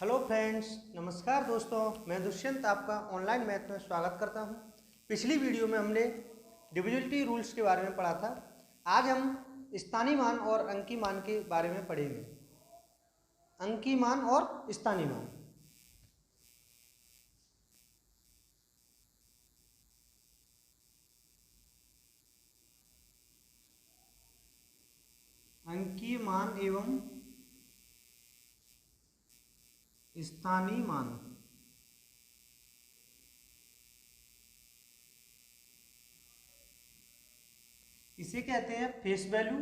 Hello friends, नमस्कार दोस्तों। मैं दुष्यंत आपका ऑनलाइन मैथ में स्वागत करता हूं। पिछली वीडियो में हमने डिविजिबिलिटी रूल्स के बारे में पढ़ा था। आज हम स्थानीय मान और अंकीय मान के बारे में पढ़ेंगे। अंकीय मान और स्थानीय मान। अंकीय मान एवं स्थानीय मान। इसे कहते हैं फेस वैल्यू,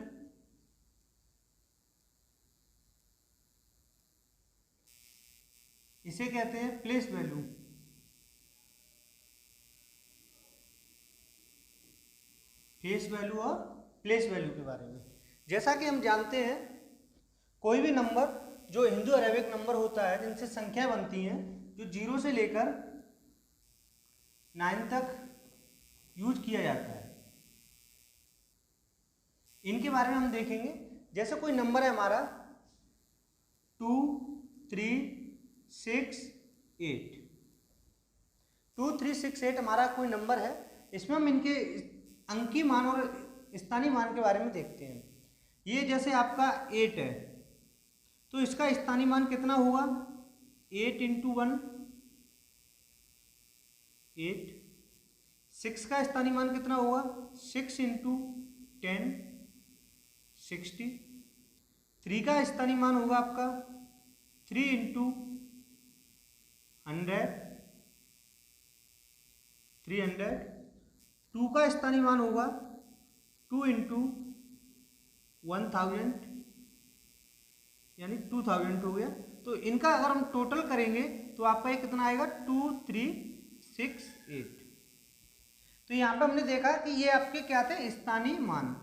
इसे कहते हैं प्लेस वैल्यू। फेस वैल्यू और प्लेस वैल्यू के बारे में जैसा कि हम जानते हैं, कोई भी नंबर जो हिंदू अरेबिक नंबर होता है, जिनसे संख्या बनती हैं, जो 0 से लेकर 9 तक यूज किया जाता है, इनके बारे में हम देखेंगे। जैसे कोई नंबर है हमारा 2 3 6 8, 2 3 6 8 हमारा कोई नंबर है। इसमें हम इनके अंकीय मान और स्थानीय मान के बारे में देखते हैं। ये जैसे आपका 8 है, तो इसका स्थानीय मान कितना हुआ? 8 × 1 8। 6 का स्थानीय मान कितना हुआ? 6 × 10 60। 3 का स्थानीय मान होगा आपका 3 × 100 300। 2 का स्थानीय मान होगा 2 × 1000 यानी 2000 हो गया। तो इनका अगर हम टोटल करेंगे तो आपका ये कितना आएगा? 2 3 6 8। तो यहां पे हमने देखा कि ये आपके क्या थे? स्थानीय मान।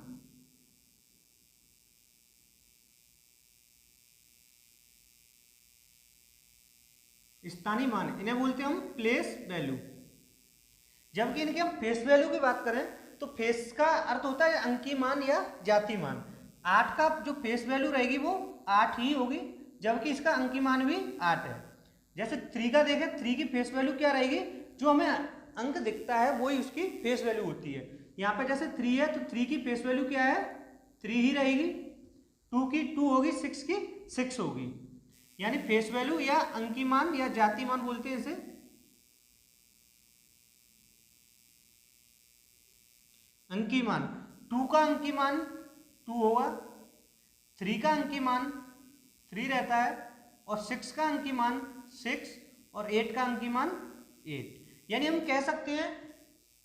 स्थानीय मान इन्हें बोलते हैं हम प्लेस वैल्यू। जबकि इनके हम फेस वैल्यू की बात करें तो फेस का अर्थ होता है अंकीय मान या जातीय मान। 8 का जो फेस वैल्यू रहेगी वो 8 ही होगी, जबकि इसका अंकीय मान भी 8 है। जैसे 3 का देखें, 3 की फेस वैल्यू क्या रहेगी? जो हमें अंक दिखता है वही उसकी फेस वैल्यू होती है। यहाँ पे जैसे 3 है तो 3 की फेस वैल्यू क्या है? 3 ही रहेगी। 2 की 2 होगी, 6 की 6 होगी। यानी फेस वैल्यू या अंकीय मान या जातीय मान बोलते हैं इसे। अंकीय मान 2 का अंकीय मान 2 होगा, 3 का अंकीय मान 3 रहता है, और 6 का अंकीय मान 6 और 8 का अंकीय मान 8। यानी हम कह सकते हैं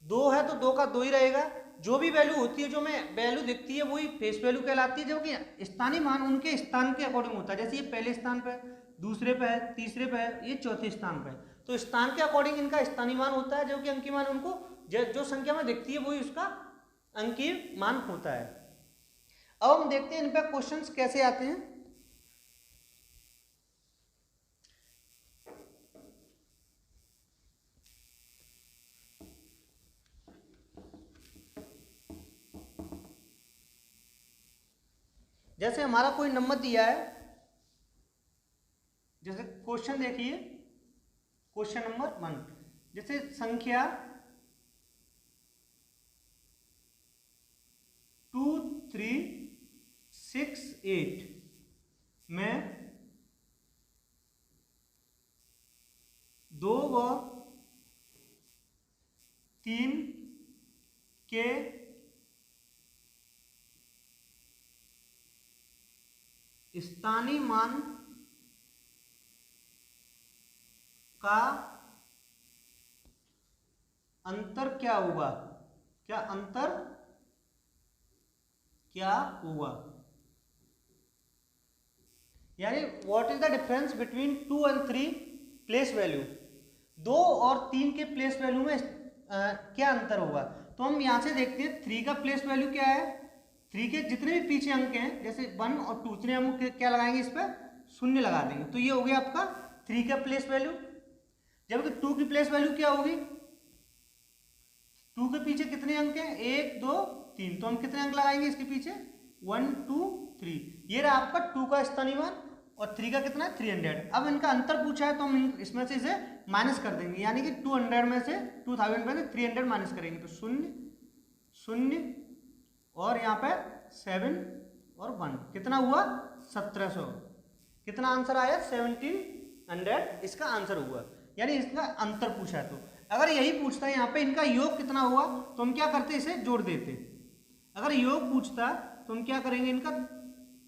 2 है तो 2 का 2 ही रहेगा। जो भी वैल्यू होती है, जो हमें वैल्यू दिखती है, वही फेस वैल्यू कहलाती है। जबकि स्थानीय मान उनके स्थान के अकॉर्डिंग होता है। जैसे ये पहले स्थान पे, दूसरे पे है, तीसरे पे है, ये चौथे स्थान पे है, तो स्थान के अकॉर्डिंग इनका स्थानीय मान होता है। जो कि अंकीय मान उनको जो संख्या में दिखती है वही उसका अंकीय मान होता है। अब हम देखते हैं इन पे क्वेश्चंस कैसे आते हैं। जैसे हमारा कोई नंबर दिया है, जैसे क्वेश्चन देखिए, क्वेश्चन नंबर 1। जैसे संख्या 2 3 6 8 में 2 व 3 के स्थानीय मान का अंतर क्या होगा? क्या अंतर क्या होगा? यानी what is the difference between 2 and 3 place value. 2 और 3 के प्लेस वैल्यू में क्या अंतर होगा? तो हम यहां से देखते हैं 3 का प्लेस वैल्यू क्या है। 3 के जितने भी पीछे अंक हैं, जैसे 1 और 2, इतने हम क्या लगाएंगे? इस पर शून्य लगा देंगे, तो ये हो गया आपका 3 का प्लेस वैल्यू। जबकि 2 की प्लेस वैल्यू क्या होगी? 2 के पीछे कितने अंक हैं? 1 2 3, तो हम कितने अंक लगाएंगे इसके पीछे? 1 2 3। ये रहा आपका 2 का स्थानीय मान। और 3 का कितना है 300। अब इनका अंतर पूछा है तो हम इसमें से इसे माइनस कर देंगे, यानी कि 200 में से 2000 में से 300 माइनस करेंगे तो 0 0 और यहाँ पे 7 और 1 कितना हुआ 1700। कितना आंसर आया 1700 इसका आंसर हुआ, यानी इसका अंतर पूछा है। तो अगर यही पूछता है यहाँ पे इनका योग कितना हुआ तो हम क्या करते इसे जोड़ देते। अगर योग पूछता तो हम क्या करेंगे इनका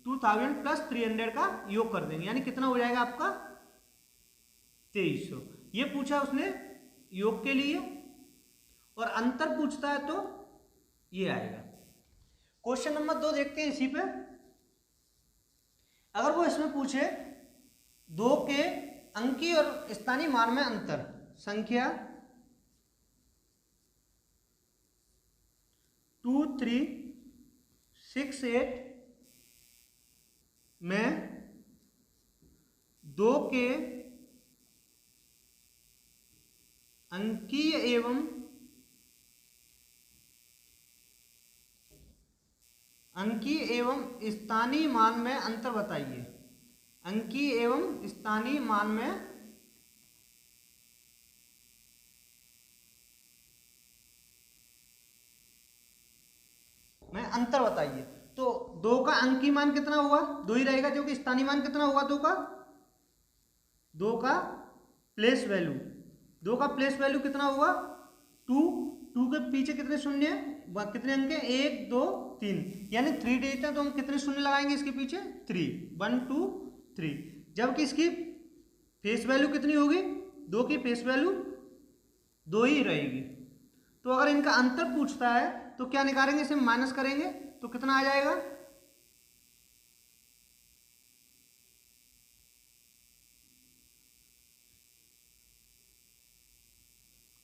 2000 प्लस 300 का योग कर देंगे, यानी कितना हो जाएगा आपका 2300। ये पूछा उसने योग के लिए, और अंतर पूछता है तो ये आएगा। क्वेश्चन नंबर 2 देखते हैं इसी पे। अगर वो इसमें पूछे 2 के अंकीय और स्थानीय मान में अंतर, संख्या 2368 में 2 के अंकीय एवं स्थानीय मान में अंतर बताइए। अंकीय एवं स्थानीय मान में अंतर बताइए। तो 2 का अंकीय मान कितना हुआ 2 ही रहेगा, जो कि स्थानीय मान कितना हुआ 2 का प्लेस वैल्यू, 2 का प्लेस वैल्यू कितना हुआ 2 के पीछे कितने शून्य है, कितने अंक है 1 2 3, यानी 3 डिजिट है तो हम कितने शून्य लगाएंगे इसके पीछे 3, 1 2 3। जबकि इसकी फेस वैल्यू कितनी होगी 2 की फेस वैल्यू 2 ही रहेगी। तो अगर इनका अंतर पूछता है तो क्या निकालेंगे, इसे माइनस करेंगे तो कितना आ जाएगा,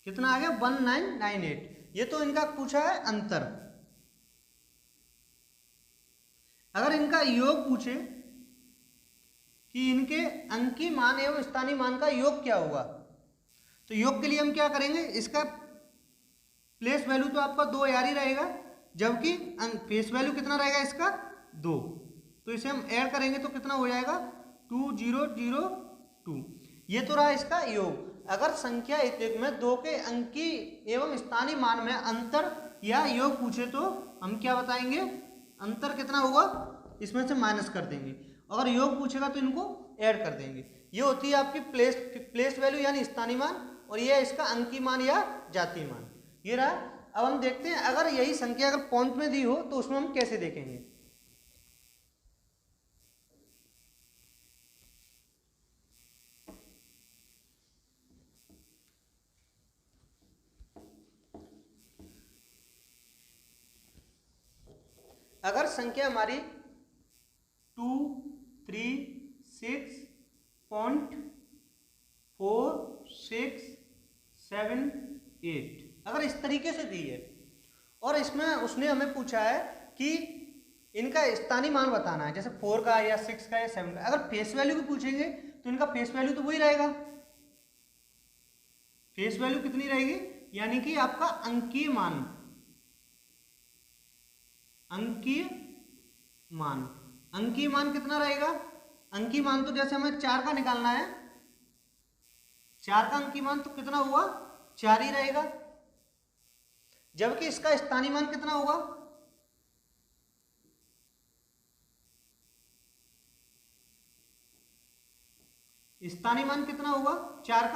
कितना आ गया 1998। ये तो इनका पूछा है अंतर। अगर इनका योग पूछे कि इनके अंकीय मान एवं स्थानीय मान का योग क्या हुआ, तो योग के लिए हम क्या करेंगे, इसका प्लेस वैल्यू तो आपका 2 यार ही रहेगा, जबकि फेस वैल्यू कितना रहेगा इसका 2, तो इसे हम ऐड करेंगे तो कितना हो जाएगा 2002। ये तो रहा इसका योग। अगर संख्या एक में 2 के अंकीय एवं स्थानीय मान में अंतर या योग पूछे तो हम क्या बताएंगे, अंतर कितना होगा इसमें से माइनस कर देंगे, अगर योग पूछेगा तो इनको ऐड कर देंगे। ये होती है आपकी प्लेस वैल्यू यानी स्थानीय मान, और ये है इसका अंकीय मान या जातीय मान। ये रहा। अब हम देखते हैं अगर यही संख्या अगर पॉइंट में दी हो तो उसमें हम कैसे देखेंगे। अगर संख्या हमारी 236.4678 अगर इस तरीके से दी है, और इसमें उसने हमें पूछा है कि इनका स्थानीय मान बताना है, जैसे 4 का या 6 का या 7 का। अगर फेस वैल्यू भी पूछेंगे तो इनका फेस वैल्यू तो वही रहेगा, फेस वैल्यू कितनी रहेगी, यानी कि आपका अंकीय मान, अंकीय मान कितना रहेगा, अंकीय मान तो जैसे हमें 4 का निकालना है, 4 का अंकीय मान तो कितना हुआ 4 ही रहेगा, जबकि इसका स्थानीय मान कितना होगा, स्थानीय मान कितना होगा 4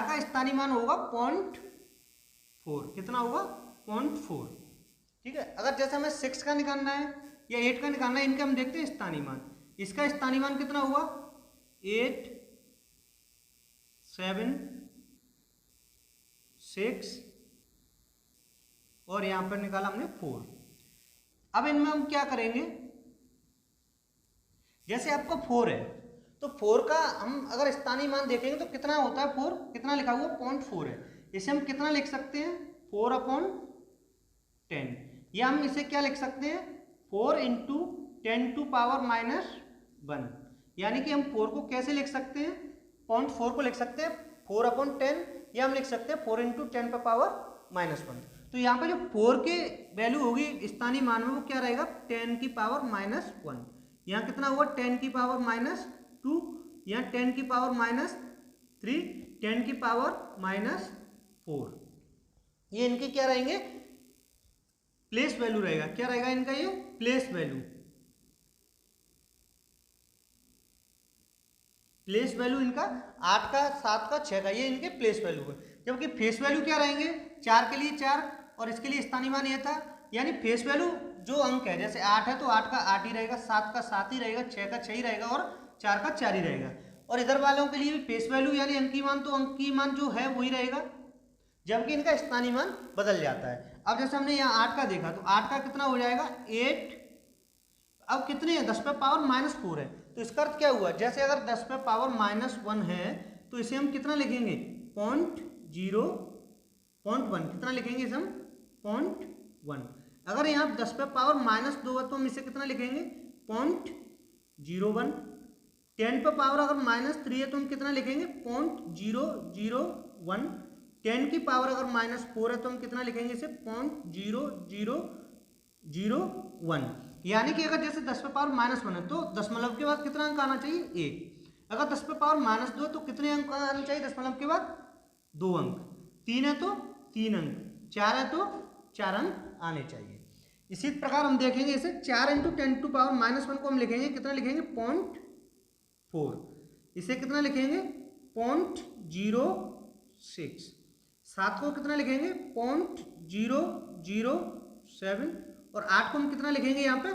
का स्थानीय मान होगा 0.4, कितना होगा 0.4। ठीक है। अगर जैसे हमें 6 का निकालना है या 8 का निकालना है, इनके हम देखते हैं स्थानीय मान। इसका स्थानीय मान कितना हुआ 8 7 6 और यहां पर निकाला हमने 4। अब इनमें हम क्या करेंगे, जैसे आपका 4 है तो 4 का हम अगर स्थानीय मान देखेंगे तो कितना होता है, 4 कितना लिखा हुआ 0.4 है, इसे हम कितना लिख सकते हैं 4/10, या हम इसे क्या लिख सकते हैं 4 × 10⁻⁻1, यानी कि हम 4 को कैसे लिख सकते हैं 0.4 को लिख सकते हैं 4/10, या हम लिख सकते हैं 4 × 10⁻⁻1। तो यहाँ पे जो 4 की वैल्यू होगी स्थानीय मान में वो क्या रहेगा 10⁻⁻1, यहाँ कितना हुआ 10 की पावर -2, यहाँ 10 की पावर -3, 10 की पावर -4। ये इनके क्या रहेंगे, प्लेस वैल्यू रहेगा। क्या रहेगा इनका, ये प्लेस वैल्यू। प्लेस वैल्यू इनका 8 का, 7 का, 6 का, ये इनके प्लेस वैल्यू है। जबकि फेस वैल्यू क्या रहेंगे, 4 के लिए 4 और इसके लिए स्थानीय मान ये था। यानी फेस वैल्यू जो अंक है, जैसे 8 है तो 8 का 8 ही रहेगा, 7 का 7 ही रहेगा, 6 का 6 ही रहेगा और 4 का 4 ही रहेगा। और इधर वालों के लिए भी फेस वैल्यू यानी अंकीय मान, तो अंकीय मान जो है वही रहेगा, जबकि इनका स्थानीय मान बदल जाता है। अब जैसे हमने यहाँ 8 का देखा तो 8 का कितना हो जाएगा 8। अब कितने है, 10 पे पावर -4 है, तो इसका अर्थ क्या हुआ, जैसे अगर 10 पे पावर -1 है तो इसे हम कितना लिखेंगे 0.1। कितना लिखेंगे इसे हम 0.1। अगर यहाँ 10 पे पावर -2 है तो हम इसे कितना लिखेंगे 0.01। 10 पे पावर अगर -3 है तो हम कितना लिखेंगे 0.001। 10 की पावर अगर -4 है तो हम कितना लिखेंगे इसे 0.0001। यानी कि अगर जैसे 10 पे पावर -1 है तो दशमलव के बाद कितना अंक आना चाहिए 1। अगर 10 पे पावर -2 है तो कितने अंक आने चाहिए दशमलव के बाद 2 अंक। 3 है तो 3 अंक, 4 है तो 4 अंक आने चाहिए। इसी प्रकार हम देखेंगे इसे 4 × 10⁻⁻1 को हम लिखेंगे कितना लिखेंगे 0.4। इसे कितना लिखेंगे 0.06। 7 को कितना लिखेंगे 0.007 और 8 को हम कितना लिखेंगे यहाँ पे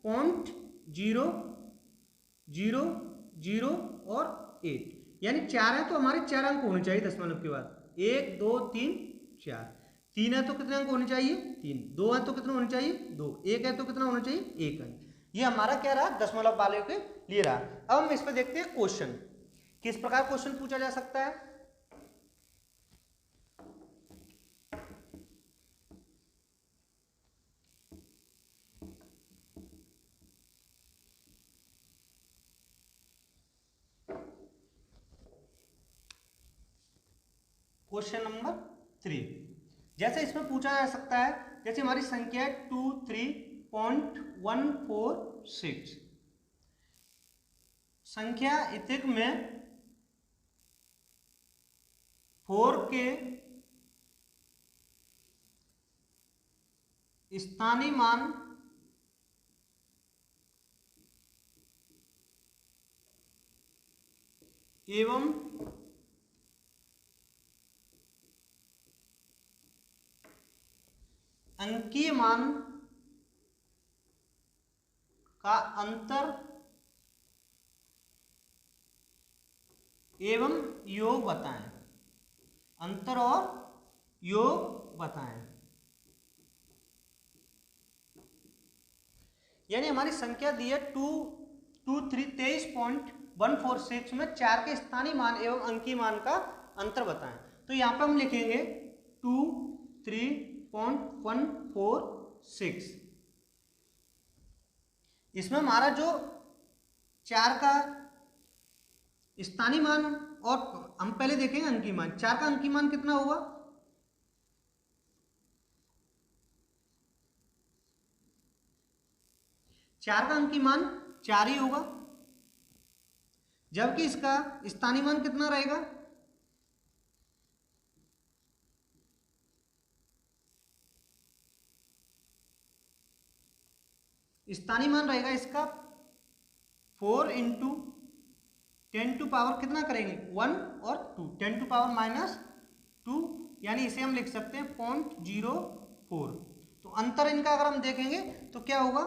0.000 और 8। यानी 4 है तो हमारे 4 अंक होने चाहिए दशमलव के बाद, 1 2 3 4। 3 है तो कितने अंक होने चाहिए 3, 2 है तो कितना होने चाहिए 2, 1 है तो कितना होना चाहिए 1 अंक। ये हमारा क्या रहा दशमलव वाले के लिए रहा। अब हम इस पर देखते हैं क्वेश्चन, किस प्रकार क्वेश्चन पूछा जा सकता है। क्वेश्चन नंबर 3, जैसे इसमें पूछा जा सकता है, जैसे हमारी संख्या है 23.146। संख्या इतिक में 4 के स्थानीय मान एवं अंकीय मान का अंतर एवं योग बताएं। अंतर और योग बताएं। यानी हमारी संख्या दी है 23.146 में 4 के स्थानीय मान एवं अंकीय मान का अंतर बताएं। तो यहाँ पे हम लिखेंगे 23.146। इसमें हमारा जो 4 का स्थानीय मान, और हम पहले देखेंगे अंकीय मान। 4 का अंकीय मान कितना होगा 4 का अंकीय मान 4 ही होगा, जबकि इसका स्थानीय मान कितना रहेगा स्थानीय मान रहेगा इसका 4 × 10⁻, कितना करेंगे 1 और 2, 10⁻⁻2, यानी इसे हम लिख सकते हैं 0.04। तो अंतर इनका अगर हम देखेंगे तो क्या होगा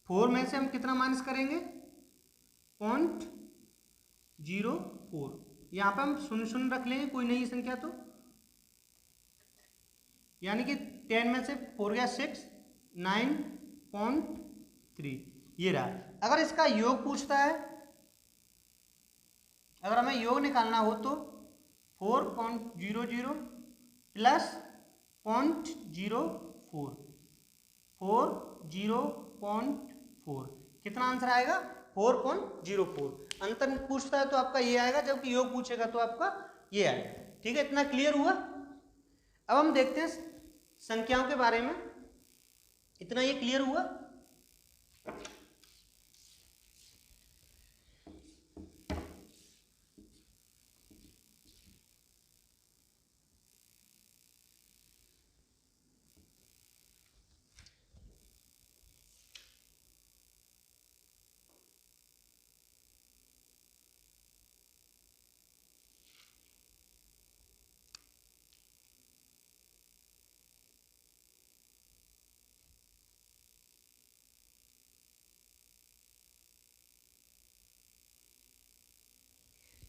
4 में से हम कितना माइनस करेंगे 0.04। यहाँ पे हम 0 रख लेंगे, कोई नई संख्या तो, यानी कि 10 में से 4 गया 6, 9.3 ये रहा। अगर इसका योग पूछता है, अगर हमें योग निकालना हो तो 4.00 प्लस 0.04, 4.04 कितना आंसर आएगा 4.04। अंतर पूछता है तो आपका ये आएगा, जबकि योग पूछेगा तो आपका ये आएगा। ठीक है, इतना क्लियर हुआ। अब हम देखते हैं संख्याओं के बारे में। इतना ये क्लियर हुआ।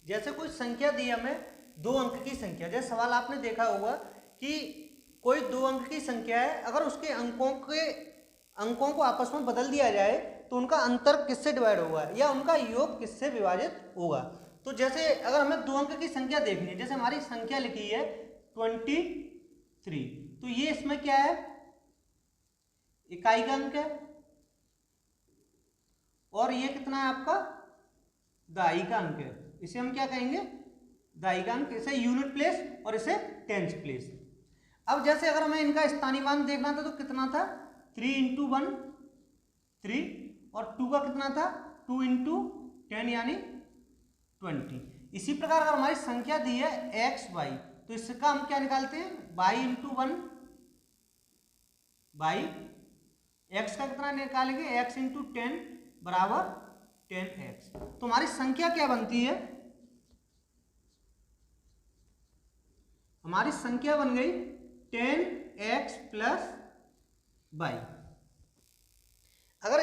जैसे कोई संख्या दी हमें 2 अंक की संख्या, जैसे सवाल आपने देखा होगा कि कोई 2 अंक की संख्या है, अगर उसके अंकों को आपस में बदल दिया जाए तो उनका अंतर किससे डिवाइड होगा या उनका योग किससे विभाजित होगा। तो जैसे अगर हमें 2 अंक की संख्या देखनी है, जैसे हमारी संख्या लिखी है 23, तो ये इसमें क्या है, इकाई का अंक है, और ये कितना है आपका, दहाई का अंक है। इसे हम क्या कहेंगे, दहाई का अंक, इसे यूनिट प्लेस और इसे टेंस प्लेस। अब जैसे अगर हमें इनका स्थानीय मान देखना था तो कितना था, 3 × 1 3, और 2 का कितना था 2 × 10 यानी 20। इसी प्रकार अगर हमारी संख्या दी है x y, तो इसका हम क्या निकालते हैं, y × 1 y, x का कितना निकालेंगे, x × 10 बराबर 10x। तो हमारी संख्या क्या बनती है, हमारी संख्या बन गई 10x + y। अगर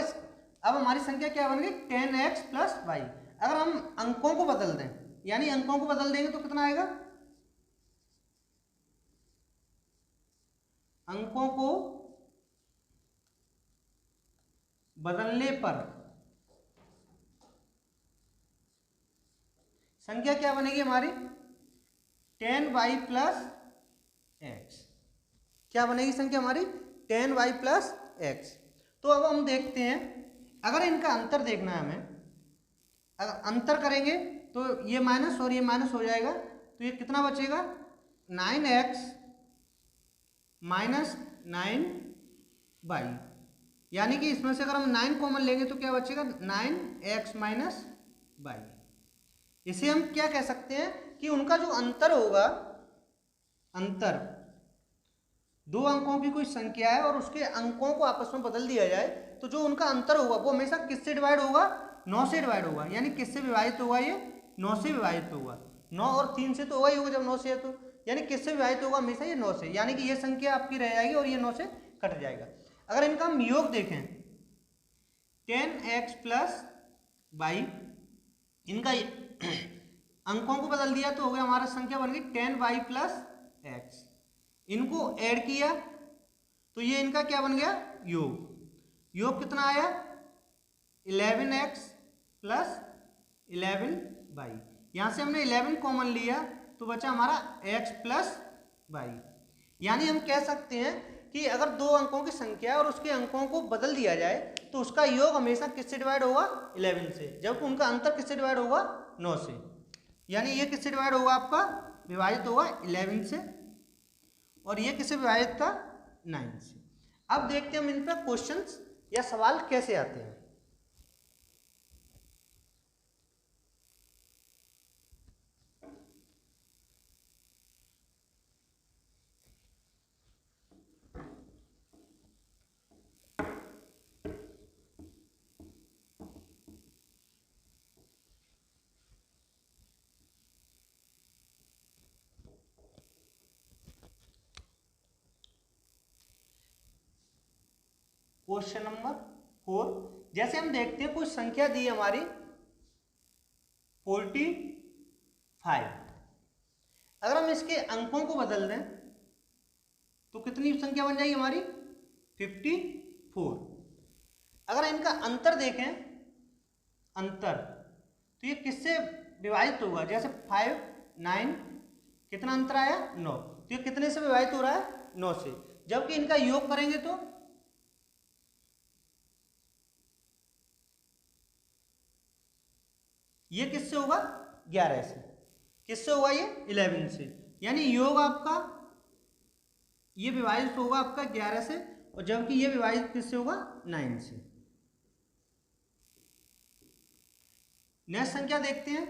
अब हमारी संख्या क्या बन गई, 10x + y। अगर हम अंकों को बदल दें, यानी अंकों को बदल देंगे तो कितना आएगा, अंकों को बदलने पर संख्या क्या बनेगी हमारी, 10y + x। क्या बनेगी संख्या हमारी, 10y + x। तो अब हम देखते हैं, अगर इनका अंतर देखना है हमें, अगर अंतर करेंगे तो ये माइनस और ये माइनस हो जाएगा, तो ये कितना बचेगा, 9x - 9y। यानी कि इसमें से अगर हम 9 कॉमन लेंगे तो क्या बचेगा, 9x - y। इसे हम क्या कह सकते हैं कि उनका जो अंतर होगा, अंतर 2 अंकों की कोई संख्या है और उसके अंकों को आपस में बदल दिया जाए तो जो उनका अंतर होगा वो हमेशा किससे डिवाइड होगा, 9 से डिवाइड होगा। यानी किससे विभाजित होगा, ये 9 से विभाजित होगा। 9 और 3 से तो होगा ही होगा, जब 9 से है तो, यानी किससे विभाजित होगा, हमेशा ये 9 से। यानी कि ये संख्या आपकी रह जाएगी और ये 9 से कट जाएगा। अगर इनका हम योग देखें, 10x + y, इनका अंकों को बदल दिया तो हो गया, हमारा संख्या बन गई 10y + x। इनको ऐड किया तो ये इनका क्या बन गया, योग। योग कितना आया, 11x + 11y। यहाँ से हमने 11 कॉमन लिया तो बचा हमारा x + y। यानी हम कह सकते हैं कि अगर 2 अंकों की संख्या है और उसके अंकों को बदल दिया जाए तो उसका योग हमेशा किससे डिवाइड होगा, 11 से, जबकि उनका अंतर किससे डिवाइड होगा, 9 से। यानी ये किससे डिवाइड होगा, आपका विभाजित होगा 11 से, और ये किससे विभाजित था, 9 से। अब देखते हैं हम इन पर क्वेश्चंस या सवाल कैसे आते हैं। क्वेश्चन नंबर 4, जैसे हम देखते हैं कोई संख्या दी हमारी 45। अगर हम इसके अंकों को बदल दें तो कितनी संख्या बन जाएगी हमारी, 54। अगर इनका अंतर देखें, अंतर, तो ये किससे विभाजित होगा, जैसे 5 9, कितना अंतर आया, 9, तो ये कितने से विभाजित हो रहा है, 9 से। जबकि इनका योग करेंगे तो ये किससे होगा, 11 से। किससे होगा, ये 11 से। यानी योग आपका ये विभाजित होगा आपका 11 से, और जबकि ये विभाजित किससे होगा 9 से। नेक्स्ट संख्या देखते हैं,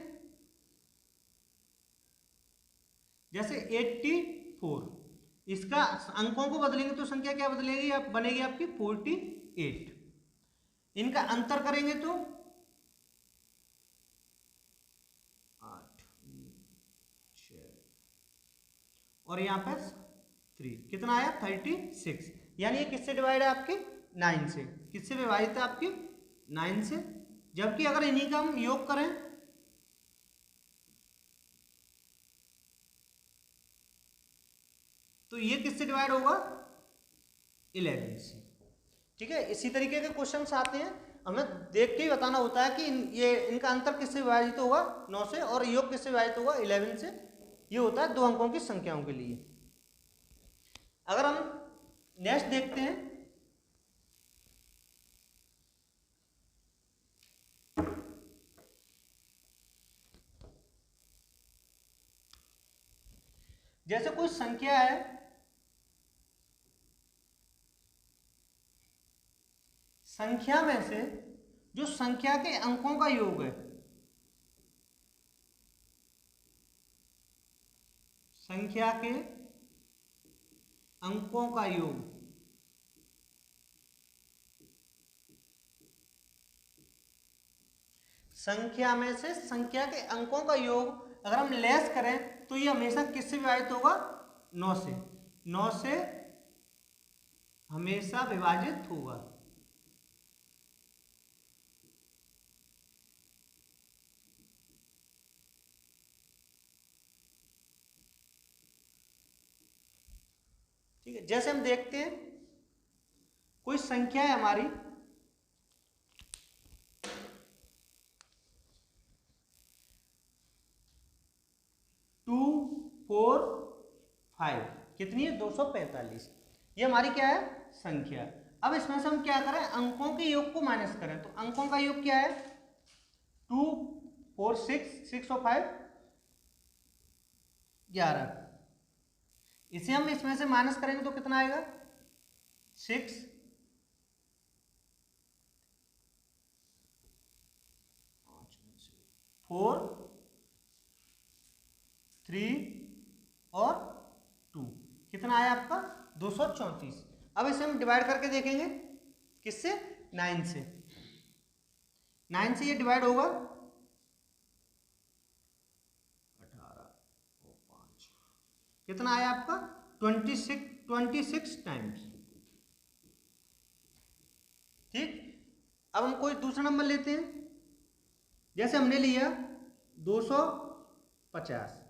जैसे 84, इसका अंकों को बदलेंगे तो संख्या क्या बदलेगी, आप बनेगी आपकी 48। इनका अंतर करेंगे तो 8, 6 और यहाँ पे 3, कितना आया 36। यानी ये किससे डिवाइड है आपके 9 से। किससे विभाजित है आपकी 9 से। जबकि अगर इन्हीं का हम योग करें तो ये किससे डिवाइड होगा 11 से। ठीक है, इसी तरीके के क्वेश्चंस आते हैं, हमें देख के ही बताना होता है कि ये इनका अंतर किससे विभाजित होगा 9 से और योग किससे विभाजित होगा 11 से। ये होता है 2 अंकों की संख्याओं के लिए। अगर हम नेक्स्ट देखते हैं, जैसे कोई संख्या है, संख्या में से जो संख्या के अंकों का योग है, संख्या के अंकों का योग, संख्या में से संख्या के अंकों का योग अगर हम लेस करें तो ये हमेशा किससे विभाजित होगा 9 से। 9 से हमेशा विभाजित होगा। ठीक है, जैसे हम देखते हैं कोई संख्या है हमारी 245, कितनी है 245। ये हमारी क्या है संख्या। अब इसमें से हम क्या करें, अंकों के योग को माइनस करें। तो अंकों का योग क्या है 2 4 6 और 5 11। इसे हम इसमें से माइनस करेंगे तो कितना आएगा 6 4 3 और 2, कितना आया आपका 234। अब इसे हम डिवाइड करके देखेंगे किससे 9 से। 9 से ये डिवाइड होगा 18 और 5, कितना आया आपका 26 टाइम्स। ठीक, अब हम कोई दूसरा नंबर लेते हैं, जैसे हमने लिया 250।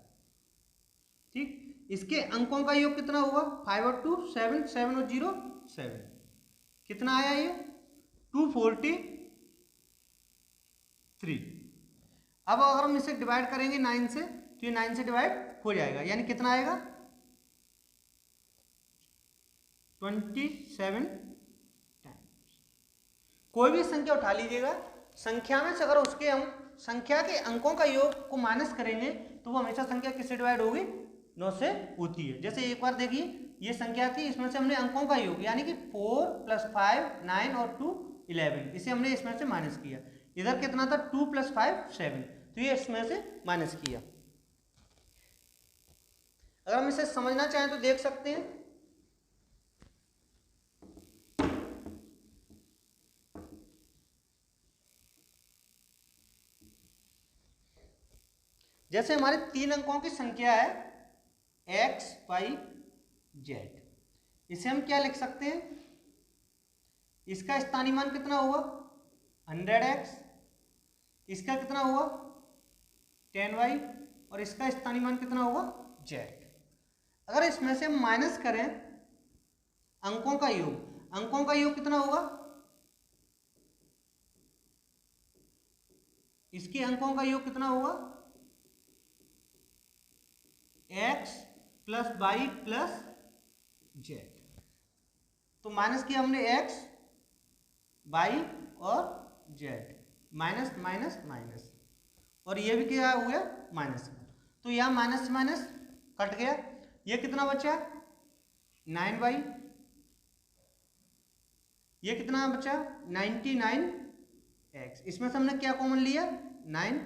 ठीक, इसके अंकों का योग कितना होगा 5 और 2 7, 7 और 0 7, कितना आया ये 243। अब अगर हम इसे डिवाइड करेंगे 9 से तो ये 9 से डिवाइड हो जाएगा, यानी कितना आएगा 27 टाइम्स। कोई भी संख्या उठा लीजिएगा, संख्या में से अगर उसके हम संख्या के अंकों का योग को माइनस करेंगे तो वो हमेशा संख्या किससे डिवाइड होगी 9 से होती है। जैसे एक बार देखिए ये संख्या थी, इसमें से हमने अंकों का योग यानी कि 4 + 5 9 और 2 11, इसे हमने इसमें से माइनस किया। इधर कितना था 2 + 5 7, तो ये इसमें से माइनस किया। अगर हम इसे समझना चाहें तो देख सकते हैं, जैसे हमारे 3 अंकों की संख्या है x y z, इसे हम क्या लिख सकते हैं, इसका स्थानीय मान कितना होगा 100x, इसका कितना होगा 10y और इसका स्थानीय मान कितना होगा z। अगर इसमें से हम माइनस करें अंकों का योग, अंकों का योग कितना होगा, इसके अंकों का योग कितना होगा x + y + z। तो माइनस किया हमने x y और z, माइनस माइनस माइनस, और ये भी क्या हो गया माइनस। तो यहाँ माइनस माइनस कट गया, ये कितना बचा 9y ये कितना बचा 99x, इसमें से हमने क्या कॉमन लिया 9,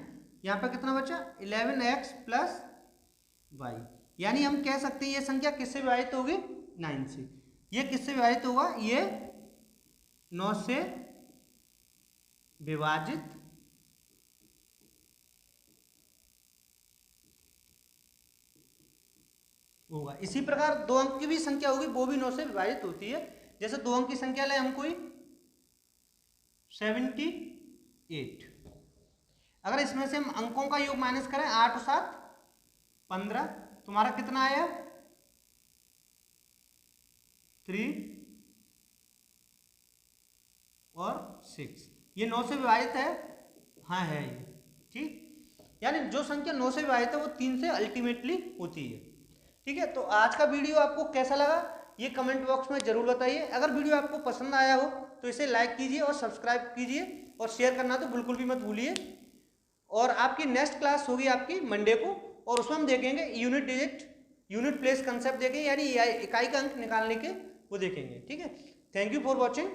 यहाँ पे कितना बचा 11x प्लस y, यानी हम कह सकते हैं ये संख्या किससे विभाजित होगी 9 से। ये किससे विभाजित होगा, ये 9 से विभाजित होगा। इसी प्रकार 2 अंक की भी संख्या होगी, वो भी 9 से विभाजित होती है। जैसे 2 अंक की संख्या ले हम कोई 78, अगर इसमें से हम अंकों का योग माइनस करें 8 और 7 15, तुम्हारा कितना आया 3 और 6, ये 9 से विभाजित है, हाँ है ये, ठीक। यानी जो संख्या 9 से विभाजित है वो 3 से अल्टीमेटली होती है, ठीक है। तो आज का वीडियो आपको कैसा लगा ये कमेंट बॉक्स में जरूर बताइए। अगर वीडियो आपको पसंद आया हो तो इसे लाइक कीजिए और सब्सक्राइब कीजिए और शेयर करना तो बिल्कुल भी मत भूलिए। और आपकी नेक्स्ट क्लास होगी आपकी मंडे को, और उसमें हम देखेंगे unit digit, unit place concept देखेंगे, यानी इकाई का अंक निकालने के वो देखेंगे, ठीक है। Thank you for watching.